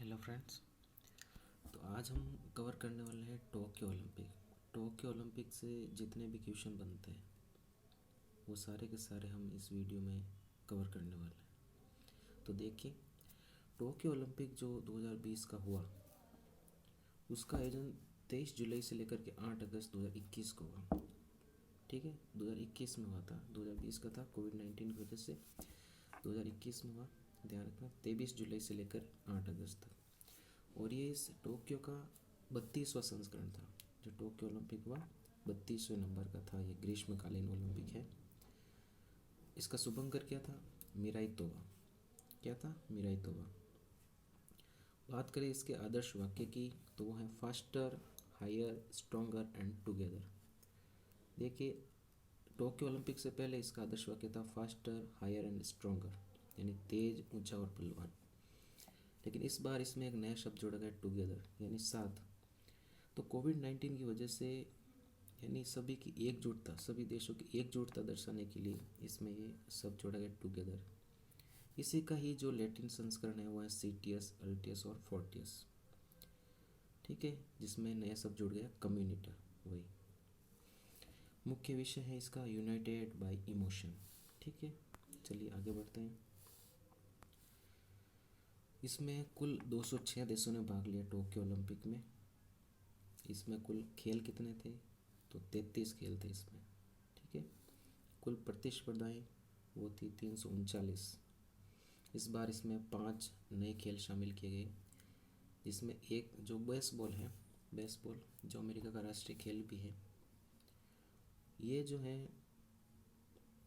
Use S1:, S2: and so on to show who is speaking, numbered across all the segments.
S1: Hello friends. तो आज हम कवर करने वाले हैं टोक्यो ओलंपिक। टोक्यो ओलंपिक से जितने भी क्वेश्चन बनते हैं वो सारे के सारे हम इस वीडियो में कवर करने वाले हैं। तो देखिए, टोक्यो ओलंपिक जो 2020 का हुआ उसका आयोजन 23 जुलाई से लेकर के 8 अगस्त 2021 को हुआ। ठीक है, 2021 में हुआ था, 2020 का था, कोविड-19 की वजह से 2021 में हुआ। ध्यान रखना, 23 जुलाई से लेकर 8 अगस्त तक। और ये इस टोक्यो का 32वां संस्करण था। जो टोक्यो ओलंपिक हुआ 32वें नंबर का था। ये ग्रीष्मकालीन ओलंपिक है। इसका शुभंकर क्या था? Miraitowa. क्या था? Miraitowa. बात करें इसके आदर्श वाक्य की तो वो है faster, higher, stronger and together. देखिए, टोक्यो ओलंपिक से पहले इसका आदर्श वाक्य था फास्टर, हायर एंड स्ट्रॉन्गर, यानी तेज, ऊंचा और बलवान। लेकिन इस बार इसमें एक नया शब्द जोड़ा गया, टुगेदर, यानी साथ। तो कोविड-19 की वजह से यानी सभी की एकजुटता, सभी देशों की एकजुटता दर्शाने के लिए इसमें ये शब्द जोड़ा गया, टुगेदर। इसी का ही जो लैटिन संस्करण है वो है सीटियस, अल्टियस और फोर्टियस। ठीक है, जिसमें नया शब्द जुड़ गया, कम्युनिटर। वही मुख्य विषय है इसका, यूनाइटेड बाय इमोशन। ठीक है, चलिए आगे बढ़ते हैं। इसमें कुल 206 देशों ने भाग लिया टोक्यो ओलंपिक में। इसमें कुल खेल कितने थे? तो 33 खेल थे इसमें। ठीक है, कुल प्रतिस्पर्धाएं वो थी 339। इस बार इसमें 5 नए खेल शामिल किए गए, जिसमें एक जो बेसबॉल है, बेसबॉल जो अमेरिका का राष्ट्रीय खेल भी है, ये जो है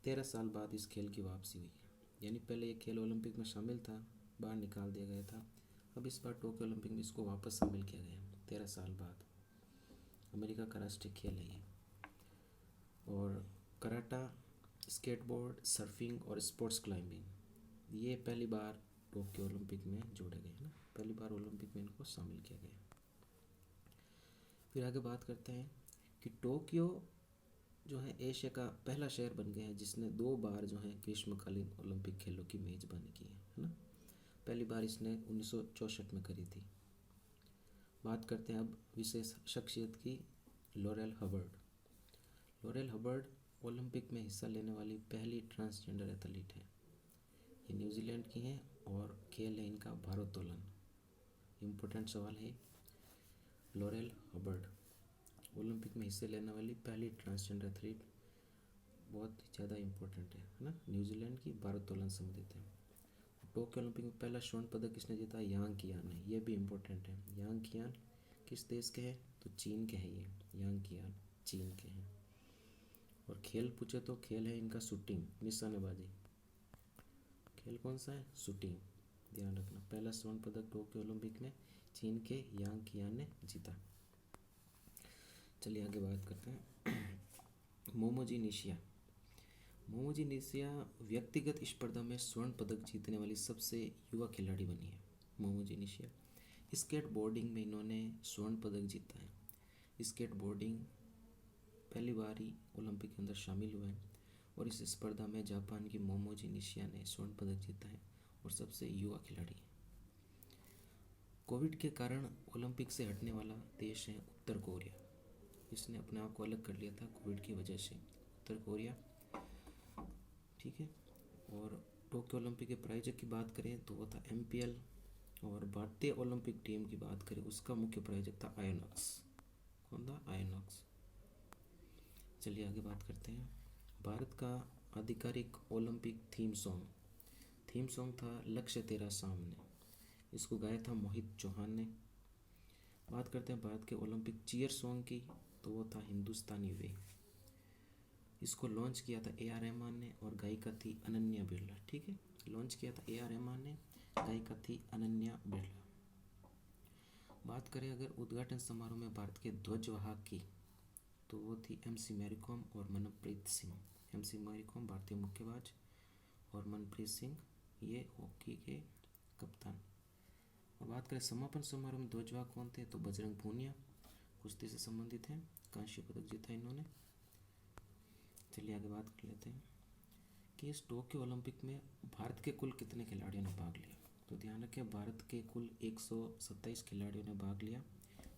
S1: 13 साल बाद इस खेल की वापसी हुई है। यानी पहले ये खेल ओलंपिक में शामिल था, बाहर निकाल दिया गया था। अब इस बार टोक्यो ओलंपिक में इसको वापस शामिल किया गया 13 साल बाद। अमेरिका का राष्ट्रीय खेल है ये। और कराटा, स्केटबोर्ड, सर्फिंग और स्पोर्ट्स क्लाइंबिंग ये पहली बार टोक्यो ओलंपिक में जोड़े गए हैं ना, पहली बार ओलंपिक में इनको शामिल किया गया। फिर आगे बात करते हैं कि टोक्यो जो है एशिया का पहला शहर बन गया है जिसने 2 बार जो है ग्रीष्मकालीन ओलंपिक खेलों की मेज़बानी की है ना। पहली बार इसने 1964 में करी थी। बात करते हैं अब विशेष शख्सियत की, laurel Hubbard. Laurel Hubbard Olympic में हिस्सा लेने वाली पहली ट्रांसजेंडर एथलीट है। ये न्यूजीलैंड की हैं और खेल है इनका भारोत्तोलन। इम्पोर्टेंट सवाल है, लॉरेल हबर्ड ओलंपिक में हिस्से लेने वाली पहली ट्रांसजेंडर एथलीट, बहुत ही ज़्यादा इम्पोर्टेंट है ना। न्यूजीलैंड की, भारोत्तोलन संबंधित है। टोक्यो ओलंपिक में पहला स्वर्ण पदक किसने जीता? यांग कियान ने। ये भी इम्पोर्टेंट है। यांग कियान किस देश के हैं? तो चीन के हैं। ये यांग कियान चीन के हैं। और खेल पूछे तो खेल है इनका शूटिंग, निशानेबाजी। खेल कौन सा है? शूटिंग। ध्यान रखना, पहला स्वर्ण पदक टोक्यो ओलंपिक में चीन के यांग कियान ने जीता। चलिए आगे बात करते हैं। मोमोजी निशिया। मोमोजी निशिया व्यक्तिगत स्पर्धा में स्वर्ण पदक जीतने वाली सबसे युवा खिलाड़ी बनी है। मोमोजी निशिया स्केट बोर्डिंग में इन्होंने स्वर्ण पदक जीता है। स्केट बोर्डिंग पहली बार ही ओलंपिक के अंदर शामिल हुआ है और इस स्पर्धा में जापान की मोमोजी निशिया ने स्वर्ण पदक जीता है और सबसे युवा खिलाड़ी है। कोविड के कारण ओलंपिक से हटने वाला देश है उत्तर कोरिया। इसने अपने आप को अलग कर लिया था कोविड की वजह से, उत्तर कोरिया। ठीक है, और टोक्यो ओलंपिक के प्रायोजक की बात करें तो वो था MPL, और भारतीय ओलंपिक टीम की बात करें उसका मुख्य प्रायोजक था आयोनॉक्स। कौन था? आयोनॉक्स। चलिए आगे बात करते हैं। भारत का आधिकारिक ओलंपिक थीम सॉन्ग था लक्ष्य तेरा सामने। इसको गाया था मोहित चौहान ने। बात करते हैं भारत के ओलंपिक चीयर सॉन्ग की, तो वो था हिंदुस्तानी वे। इसको लॉन्च किया था AR रहमान ने और गायिका थी अनन्या बिरला। ठीक है, लॉन्च किया था AR रहमान ने, गायिका थी अनन्या बिरला। बात करें अगर उद्घाटन समारोह में भारत के ध्वजवाहक की, तो वो थी MC मैरी कॉम और मनप्रीत सिंह। MC मैरी कॉम भारतीय मुक्केबाज और मनप्रीत सिंह ये हॉकी के कप्तान। और बात करें समापन समारोह में ध्वजवाहक कौन थे, तो बजरंग पूनिया कुश्ती से संबंधित हैं, कांस्य पदक जीता इन्होंने। चलिए आगे बात कर लेते हैं कि इस टोक्यो ओलंपिक में भारत के कुल कितने खिलाड़ियों ने भाग लिया। तो ध्यान रखें, भारत के कुल 127 खिलाड़ियों ने भाग लिया,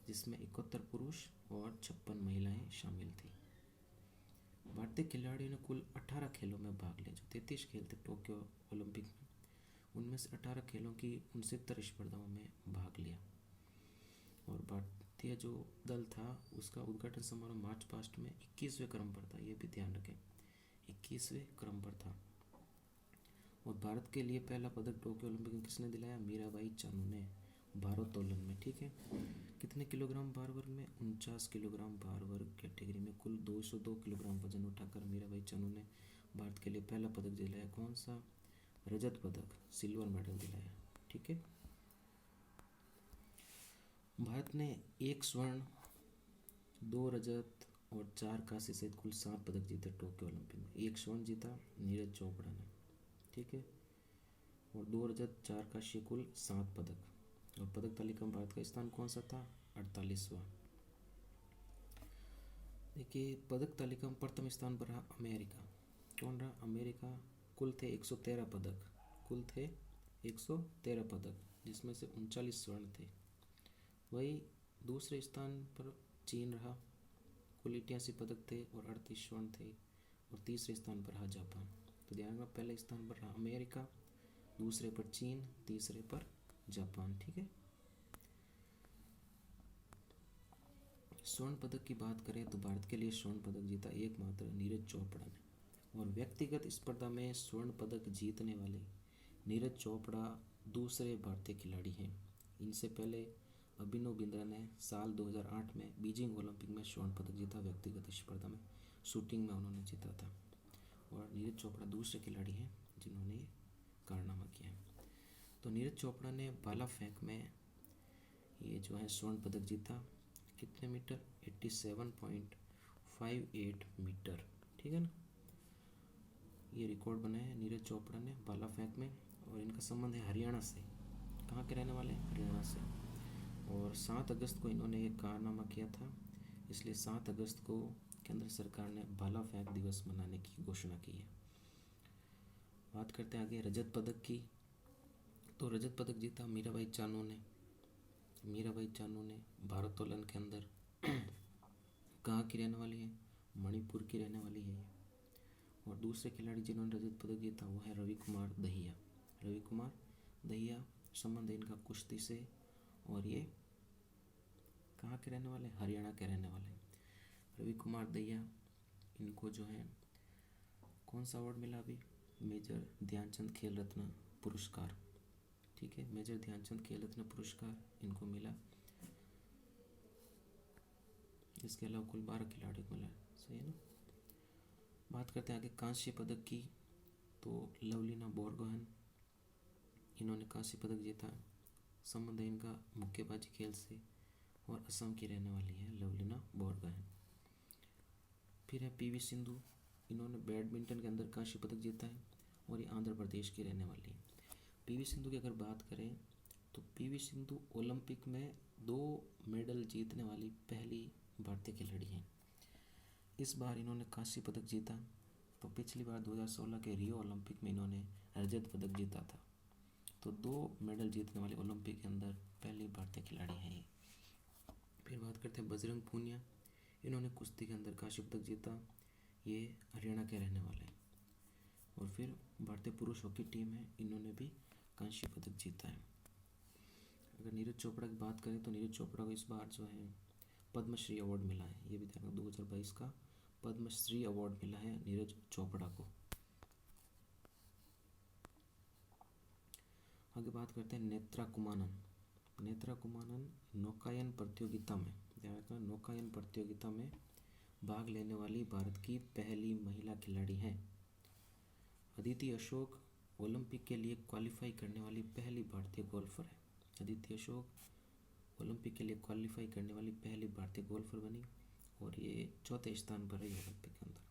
S1: जिसमें 71 पुरुष और 56 महिलाएं शामिल थी। भारतीय खिलाड़ियों ने कुल 18 खेलों में भाग लिया। जो 33 खेल थे टोक्यो ओलंपिक में, उनमें से 18 खेलों की 69 स्पर्धाओं में भाग लिया। और भारतीय जो दल था उसका उद्घाटन समारोह मार्च पास्ट में 21वें क्रम पर था, ये भी ध्यान रखें, 21वें क्रम पर था। और भारत के लिए पहला पदक टोक्यो ओलंपिक में किसने दिलाया? मीराबाई चानू ने, भारोत्तोलन में। ठीक है, कितने किलोग्राम भार वर्ग में? 49 किलोग्राम भार वर्ग कैटेगरी में कुल 202 किलोग्राम वजन उठाकर मीराबाई चानू ने भारत के लिए पहला पदक दिलाया। कौन सा? रजत पदक, सिल्वर मेडल दिलाया। ठीक है, भारत ने 1 स्वर्ण, 2 रजत और 4 कांस्य सहित कुल 7 पदक जीते टोक्यो ओलंपिक में। 1 स्वर्ण जीता नीरज चोपड़ा ने, ठीक है, और 2 रजत, 4 कांस्य, कुल 7 पदक। और पदक तालिका में भारत का स्थान कौन सा था? 48वां। देखिए, पदक तालिका में प्रथम स्थान पर रहा अमेरिका। कौन रहा? अमेरिका। कुल थे 113 पदक, कुल थे 113 पदक, जिसमें से 39 स्वर्ण थे। वही दूसरे स्थान पर चीन रहा, कुल 88 पदक थे और 38 स्वर्ण थे। और तीसरे स्थान पर रहा जापान। तो ध्यान रखना, पहले स्थान पर रहा अमेरिका, दूसरे पर चीन, तीसरे पर जापान। ठीक है, स्वर्ण पदक की बात करें तो भारत के लिए स्वर्ण पदक जीता एकमात्र नीरज चोपड़ा ने। और व्यक्तिगत स्पर्धा में स्वर्ण पदक जीतने वाले नीरज चोपड़ा दूसरे भारतीय खिलाड़ी हैं। इनसे पहले अभिनव बिंद्रा ने साल 2008 में बीजिंग ओलंपिक में स्वर्ण पदक जीता, व्यक्तिगत स्पर्धा में, शूटिंग में उन्होंने जीता था। और नीरज चोपड़ा दूसरे खिलाड़ी हैं जिन्होंने ये कारनामा किया है। तो नीरज चोपड़ा ने भाला फेंक में ये जो है स्वर्ण पदक जीता। कितने मीटर? 87.58 मीटर। ठीक है ना, ये रिकॉर्ड बनाया है नीरज चोपड़ा ने भाला फेंक में। और इनका संबंध है हरियाणा से। कहाँ के रहने वाले हैं? हरियाणा से। और 7 अगस्त को इन्होंने एक कारनामा किया था, इसलिए 7 अगस्त को केंद्र सरकार ने भाला फेंक दिवस मनाने की घोषणा की है। बात करते हैं आगे रजत पदक की। तो रजत पदक जीता मीराबाई चानू ने। मीराबाई चानू ने भारोत्तोलन के अंदर कहाँ की रहने वाली है? मणिपुर की रहने वाली है। और दूसरे खिलाड़ी जिन्होंने रजत पदक जीता वो है रवि कुमार दहिया। रवि कुमार दहिया, संबंध है इनका कुश्ती से। और ये कहाँ के रहने वाले? हरियाणा के रहने वाले। रवि कुमार दहिया, इनको जो है कौन सा अवार्ड मिला अभी? मेजर ध्यानचंद खेल रत्न पुरस्कार। ठीक है, मेजर ध्यानचंद खेल रत्न पुरस्कार इनको मिला। इसके अलावा कुल 12 खिलाड़ियों को मिला। सही है ना। बात करते हैं आगे कांस्य पदक की। तो लवलीना बोरगोहेन, इन्होंने कांस्य पदक जीता। संबंध है इनका मुक्केबाजी खेल से और असम की रहने वाली है लवलीना बोरगोहेन। फिर है पीवी सिंधु, इन्होंने बैडमिंटन के अंदर कांस्य पदक जीता है और ये आंध्र प्रदेश की रहने वाली है। पीवी सिंधु की अगर बात करें तो पीवी सिंधु ओलंपिक में 2 मेडल जीतने वाली पहली भारतीय खिलाड़ी हैं। इस बार इन्होंने कांस्य पदक जीता। तो पिछली बार 2016 के रियो ओलंपिक में इन्होंने रजत पदक जीता था। तो 2 मेडल जीतने वाले ओलंपिक के अंदर पहली भारतीय खिलाड़ी हैं ये। फिर बात करते हैं बजरंग पूनिया, इन्होंने कुश्ती के अंदर कांस्य पदक जीता। ये हरियाणा के रहने वाले हैं। और फिर भारतीय पुरुष हॉकी टीम है, इन्होंने भी कांस्य पदक जीता है। अगर नीरज चोपड़ा की बात करें तो नीरज चोपड़ा को इस बार जो है पद्मश्री अवार्ड मिला है। ये भी ध्यान, 2022 का पद्मश्री अवार्ड मिला है नीरज चोपड़ा को। आगे बात करते हैं नेत्रा कुमानन। नेत्रा कुमानन नौकायन प्रतियोगिता में, ध्यान रखना, नौकायन प्रतियोगिता में भाग लेने वाली भारत की पहली महिला खिलाड़ी हैं। अदिति अशोक ओलंपिक के लिए क्वालिफाई करने वाली पहली भारतीय गोल्फर है। अदिति अशोक ओलंपिक के लिए क्वालिफाई करने वाली पहली भारतीय गोल्फर बनी और ये 4थे स्थान पर रही ओलंपिक के अंदर।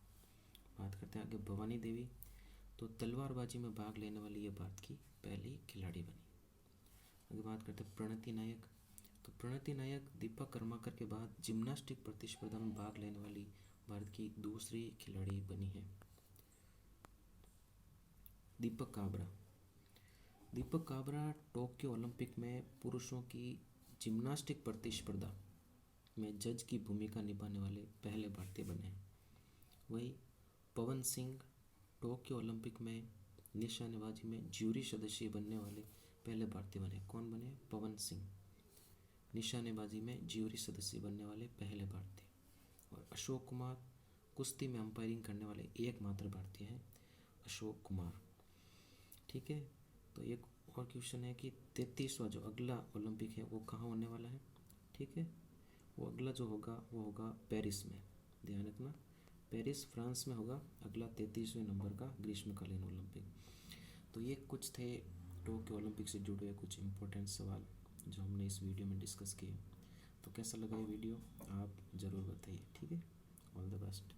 S1: बात करते हैं आगे भवानी देवी, तो तलवारबाजी में भाग लेने वाली ये भारत की पहली खिलाड़ी बनी। आगे बात करते हैं प्रणति नायक, तो प्रणति नायक दीपक कर्माकर के बाद जिम्नास्टिक प्रतिस्पर्धा में भाग लेने वाली भारत की दूसरी खिलाड़ी बनी है। दीपक काबरा, दीपक काबरा टोक्यो ओलंपिक में पुरुषों की जिम्नास्टिक प्रतिस्पर्धा में जज की भूमिका निभाने वाले पहले भारतीय बने हैं। वही पवन सिंह टोक्यो ओलंपिक में निशानेबाजी में ज्यूरी सदस्य बनने वाले पहले भारतीय बने। कौन बने? पवन सिंह निशानेबाजी में ज्यूरी सदस्य बनने वाले पहले भारतीय। और अशोक कुमार कुश्ती में अंपायरिंग करने वाले एकमात्र भारतीय हैं, अशोक कुमार। ठीक है, तो एक और क्वेश्चन है कि 33वां जो अगला ओलंपिक है वो कहाँ होने वाला है? ठीक है, वो अगला जो होगा वो होगा पेरिस में। ध्यान रखना, पेरिस फ्रांस में होगा अगला 33वें नंबर का ग्रीष्मकालीन ओलंपिक। तो ये कुछ थे टोक्यो ओलंपिक से जुड़े हुए कुछ इम्पोर्टेंट सवाल जो हमने इस वीडियो में डिस्कस किए। तो कैसा लगा ये वीडियो आप ज़रूर बताइए। ठीक है, ऑल द बेस्ट।